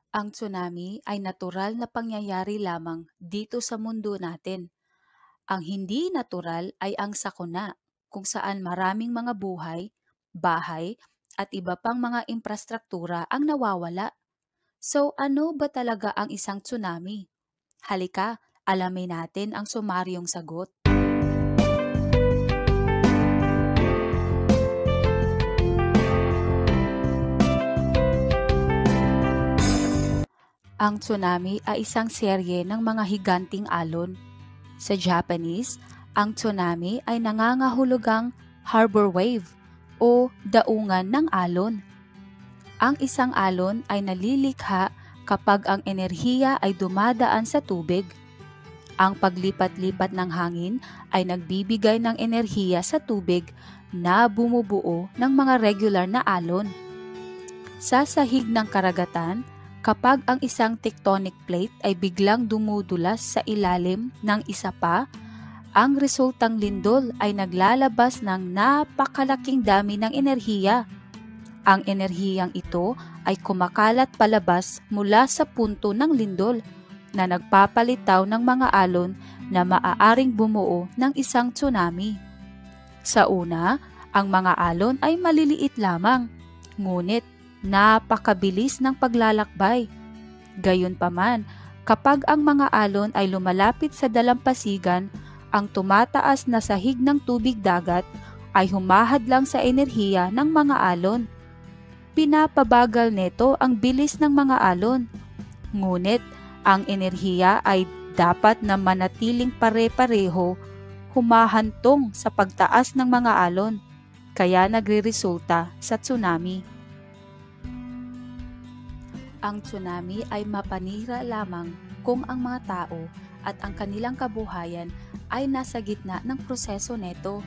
Ang tsunami ay natural na pangyayari lamang dito sa mundo natin. Ang hindi natural ay ang sakuna, kung saan maraming mga buhay, bahay, at iba pang mga infrastruktura ang nawawala. So ano ba talaga ang isang tsunami? Halika, alamin natin ang sumaryong sagot. Ang tsunami ay isang serye ng mga higanting alon. Sa Japanese, ang tsunami ay nangangahulugang harbor wave o daungan ng alon. Ang isang alon ay nalilikha kapag ang enerhiya ay dumadaan sa tubig. Ang paglipat-lipat ng hangin ay nagbibigay ng enerhiya sa tubig na bumubuo ng mga regular na alon. Sa sahig ng karagatan, kapag ang isang tectonic plate ay biglang dumudulas sa ilalim ng isa pa, ang resultang lindol ay naglalabas ng napakalaking dami ng enerhiya. Ang enerhiyang ito ay kumakalat palabas mula sa punto ng lindol na nagpapalitaw ng mga alon na maaaring bumuo ng isang tsunami. Sa una, ang mga alon ay maliliit lamang, ngunit napakabilis ng paglalakbay. Gayunpaman, kapag ang mga alon ay lumalapit sa dalampasigan, ang tumataas na sahig ng tubig dagat ay humahadlang sa enerhiya ng mga alon. Pinapabagal nito ang bilis ng mga alon. Ngunit, ang enerhiya ay dapat na manatiling pare-pareho, humahantong sa pagtaas ng mga alon, kaya nagreresulta sa tsunami. Ang tsunami ay mapanira lamang kung ang mga tao at ang kanilang kabuhayan ay nasa gitna ng proseso neto,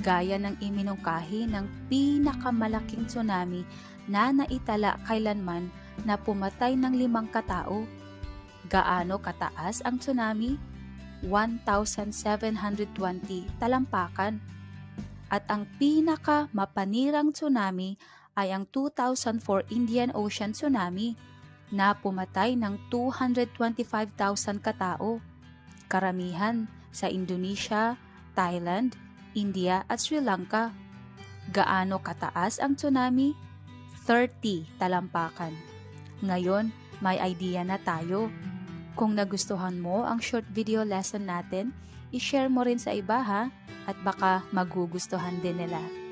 gaya ng iminungkahi ng pinakamalaking tsunami na naitala kailanman na pumatay ng 5 katao. Gaano kataas ang tsunami? 1,720 talampakan. At ang pinaka mapanirang tsunami ay ang 2004 Indian Ocean Tsunami na pumatay ng 225,000 katao, karamihan sa Indonesia, Thailand, India at Sri Lanka. Gaano kataas ang tsunami? 30 talampakan. Ngayon, may idea na tayo. Kung nagustuhan mo ang short video lesson natin, i-share mo rin sa iba ha, at baka magugustuhan din nila.